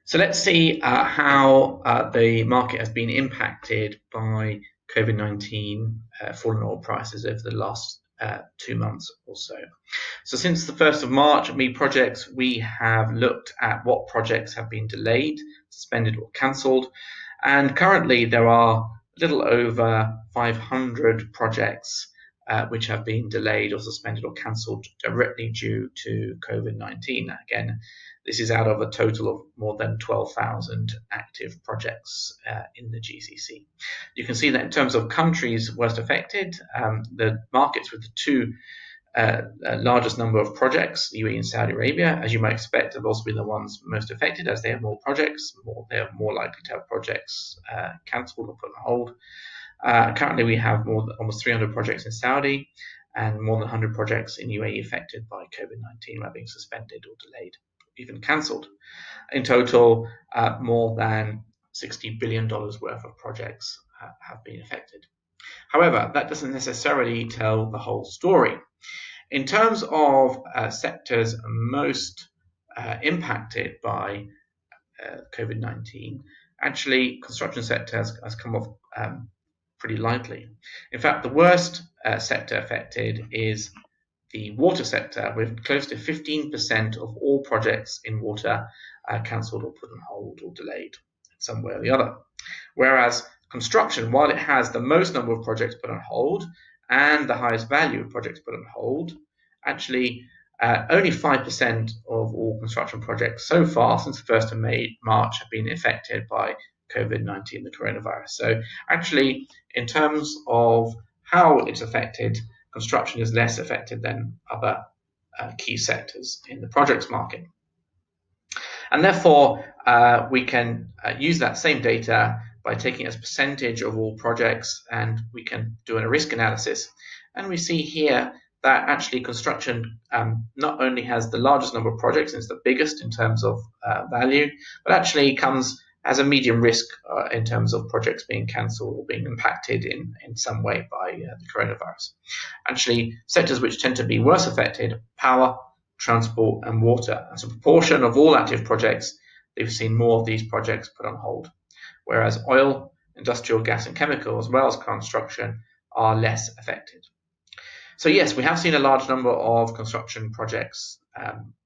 So let's see how the market has been impacted by COVID-19 falling oil prices over the last 2 months or so. So since the 1st of March at MEED Projects, we have looked at what projects have been delayed, suspended or cancelled. And currently there are a little over 500 projects which have been delayed or suspended or cancelled directly due to COVID-19. Again, this is out of a total of more than 12,000 active projects in the GCC. You can see that in terms of countries worst affected, the markets with the two largest number of projects, UAE and Saudi Arabia, as you might expect, have also been the ones most affected as they have more projects. They're more likely to have projects cancelled or put on hold. Currently, we have almost 300 projects in Saudi and more than 100 projects in UAE affected by COVID-19 by being suspended or delayed, even cancelled. In total, more than $60 billion worth of projects have been affected. However, that doesn't necessarily tell the whole story. In terms of sectors most impacted by COVID-19, actually, construction sector has come off pretty lightly. In fact, the worst sector affected is the water sector, with close to 15% of all projects in water cancelled or put on hold or delayed in some way or the other. Whereas construction, while it has the most number of projects put on hold and the highest value of projects put on hold, actually only 5% of all construction projects so far since the 1st of March have been affected by COVID-19, the coronavirus. So actually, in terms of how it's affected, construction is less affected than other key sectors in the projects market. And therefore, we can use that same data by taking as percentage of all projects, and we can do a risk analysis. And we see here that actually construction not only has the largest number of projects, and it's the biggest in terms of value, but actually comes as a medium risk in terms of projects being cancelled or being impacted in some way by the coronavirus. Actually, sectors which tend to be worse affected, power, transport and water. As a proportion of all active projects, they've seen more of these projects put on hold, whereas oil, industrial gas and chemical, as well as construction, are less affected. So yes, we have seen a large number of construction projects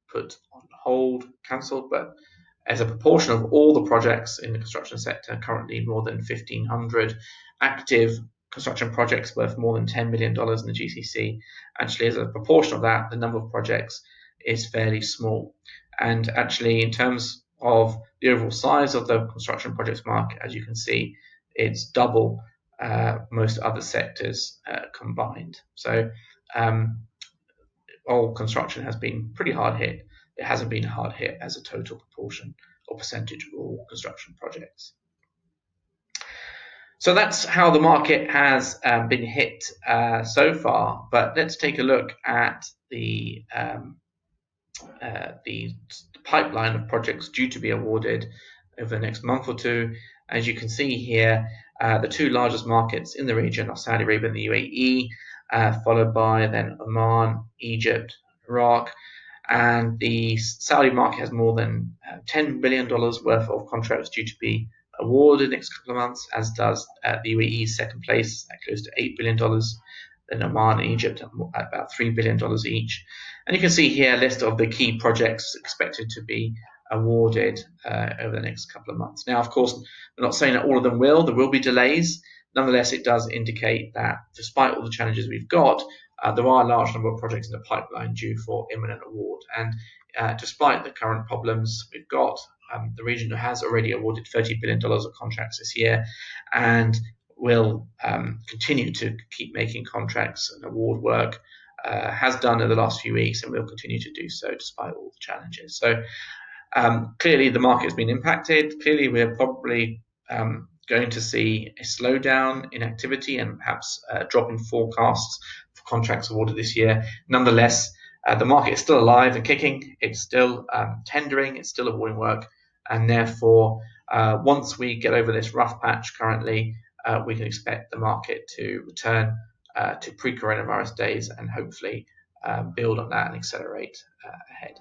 put on hold, cancelled, but as a proportion of all the projects in the construction sector, currently more than 1,500 active construction projects worth more than $10 million in the GCC. Actually, as a proportion of that, the number of projects is fairly small. And actually, in terms of the overall size of the construction projects market, as you can see, it's double most other sectors combined. So all construction has been pretty hard hit. It hasn't been hard hit as a total proportion or percentage of all construction projects. So that's how the market has been hit so far. But let's take a look at the pipeline of projects due to be awarded over the next month or two. As you can see here, the two largest markets in the region are Saudi Arabia and the UAE, followed by then Oman, Egypt, Iraq. And the Saudi market has more than $10 billion worth of contracts due to be awarded in the next couple of months, as does the UAE's second place at close to $8 billion. Then Oman and Egypt at about $3 billion each. And you can see here a list of the key projects expected to be awarded over the next couple of months. Now, of course, we're not saying that all of them will. There will be delays. Nonetheless, it does indicate that despite all the challenges we've got, there are a large number of projects in the pipeline due for imminent award. And despite the current problems we've got, the region has already awarded $30 billion of contracts this year and will continue to keep making contracts and award work, has done in the last few weeks, and will continue to do so despite all the challenges. So clearly the market has been impacted. Clearly we're probably going to see a slowdown in activity and perhaps a drop in forecasts for contracts awarded this year. Nonetheless, the market is still alive and kicking. It's still tendering. It's still awarding work. And therefore, once we get over this rough patch currently, we can expect the market to return to pre-coronavirus days and hopefully build on that and accelerate ahead.